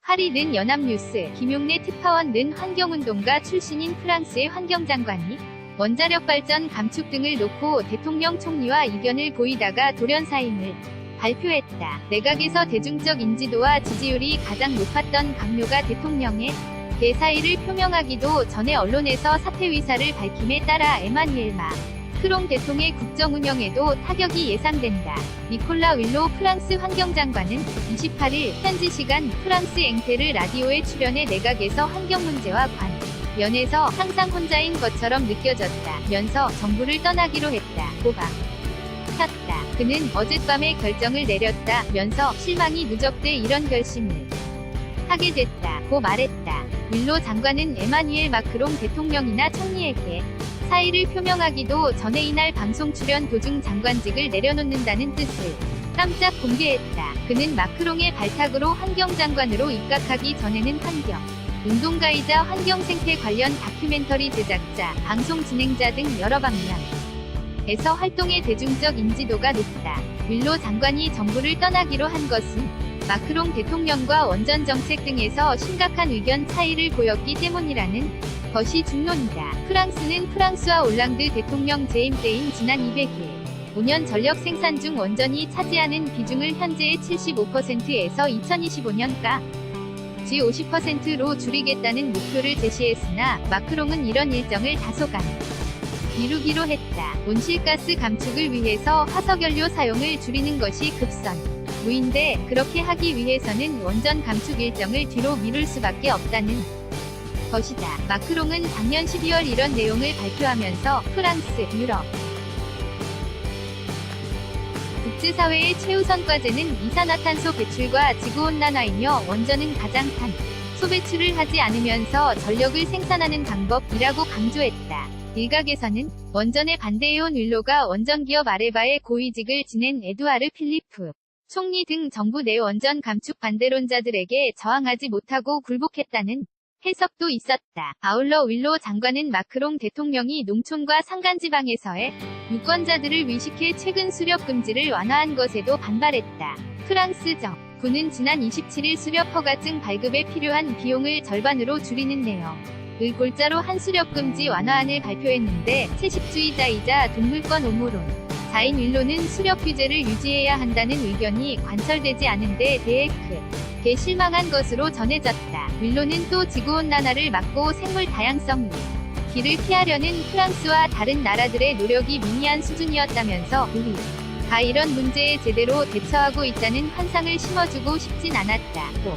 파리 는 연합뉴스, 김용래 특파원 는 환경운동가 출신인 프랑스의 환경장관이 원자력 발전 감축 등을 놓고 대통령 총리와 이견을 보이다가 돌연 사임을 발표했다. 내각에서 대중적 인지도와 지지율이 가장 높았던 강요가 대통령의 대사의를 표명하기도 전에 언론에서 사퇴 의사를 밝힘에 따라 에마뉘엘 마크롱 대통령의 국정 운영에도 타격이 예상된다. 니콜라 윌로 프랑스 환경장관은 28일 현지 시간 프랑스 앵테르 라디오에 출연해 내각에서 환경 문제와 관련해서 항상 혼자인 것처럼 느껴졌다면서 정부를 떠나기로 했다고 밝혔다. 그는 어젯밤에 결정을 내렸다면서 실망이 누적돼 이런 결심을 하게 됐다고 말했다. 윌로 장관은 에마뉘엘 마크롱 대통령이나 총리에게 사의를 표명하기도 전에 이날 방송 출연 도중 장관직을 내려놓는다는 뜻을 깜짝 공개했다. 그는 마크롱의 발탁으로 환경장관으로 입각하기 전에는 환경 운동가이자 환경생태 관련 다큐멘터리 제작자, 방송 진행자 등 여러 방면에서 활동의 대중적 인지도가 높다. 윌로 장관이 정부를 떠나기로 한 것은 마크롱 대통령과 원전 정책 등에서 심각한 의견 차이를 보였기 때문이라는 것이 중론이다. 프랑스는 프랑스와 올랑드 대통령 재임 때인 지난 200일 5년 전력 생산 중 원전이 차지하는 비중을 현재의 75%에서 2025년까지 50%로 줄이겠다는 목표를 제시했으나 마크롱은 이런 일정을 다소간 미루기로 했다. 온실가스 감축을 위해서 화석연료 사용을 줄이는 것이 급선무인데 그렇게 하기 위해서는 원전 감축 일정을 뒤로 미룰 수밖에 없다는 것이다. 마크롱은 작년 12월 이런 내용을 발표하면서 프랑스, 유럽 국제사회의 최우선 과제는 이산화탄소 배출과 지구온난화이며 원전은 가장 탄소 배출을 하지 않으면서 전력을 생산하는 방법이라고 강조했다. 일각에서는 원전에 반대해온 윌로가 원전기업 아레바의 고위직을 지낸 에두아르 필리프 총리 등 정부 내 원전 감축 반대론자들에게 저항하지 못하고 굴복했다는 해석도 있었다. 아울러 윌로 장관은 마크롱 대통령이 농촌과 산간지방에서의 유권자들을 위식해 최근 수렵 금지를 완화한 것에도 반발했다. 프랑스 정부는 지난 27일 수렵 허가증 발급에 필요한 비용을 절반으로 줄이는 내용을 골자로 한 수렵 금지 완화안을 발표했는데 채식주의자이자 동물권 옹호론 자인 윌로는 수렵 규제를 유지해야 한다는 의견이 관철되지 않은 데 대해 크게 실망한 것으로 전해졌다. 윌로는 또 지구온난화를 막고 생물 다양성 위기를 피하려는 프랑스와 다른 나라들의 노력이 미미한 수준이었다면서 우리가 이런 문제에 제대로 대처하고 있다는 환상을 심어주고 싶진 않았다고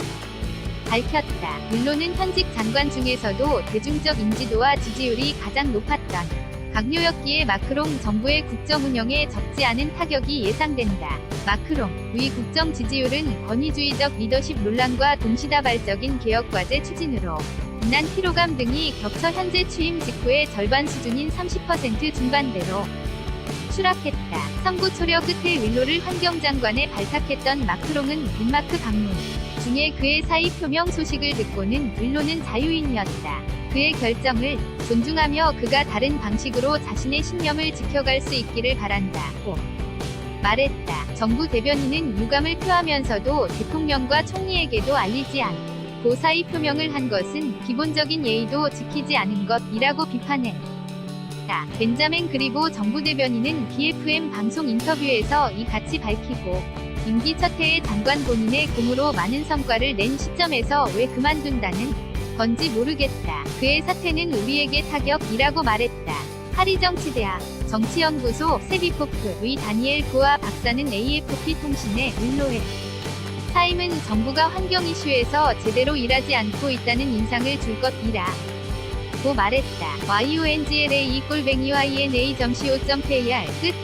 밝혔다. 윌로는 현직 장관 중에서도 대중적 인지도와 지지율이 가장 높았던 강요였기에 마크롱 정부의 국정 운영에 적지 않은 타격이 예상된다. 마크롱의 국정 지지율은 권위주의적 리더십 논란과 동시다발적인 개혁과제 추진으로 인한 피로감 등이 겹쳐 현재 취임 직후의 절반 수준인 30% 중반대로 추락했다. 선구 초려 끝에 윌로를 환경장관에 발탁했던 마크롱은 덴마크 방문 중에 그의 사의 표명 소식을 듣고는 윌로는 자유인이었다. 그의 결정을 존중하며 그가 다른 방식으로 자신의 신념을 지켜갈 수 있기를 바란다고 말했다. 정부 대변인은 유감을 표하면서도 대통령과 총리에게도 알리지 않고 사의 표명을 한 것은 기본적인 예의도 지키지 않은 것이라고 비판했다. 벤자민 그리보 정부 대변인은 BFM 방송 인터뷰에서 이같이 밝히고 임기 첫 해에 장관 본인의 공으로 많은 성과를 낸 시점에서 왜 그만둔다는 건지 모르겠다. 그의 사퇴는 우리에게 타격이라고 말했다. 파리정치대학 정치연구소 세비포프의 다니엘 고아 박사는 AFP 통신에 윌로의 사임은 정부가 환경 이슈에서 제대로 일하지 않고 있다는 인상을 줄 것이라고 말했다. yongla_yna.co.kr 끝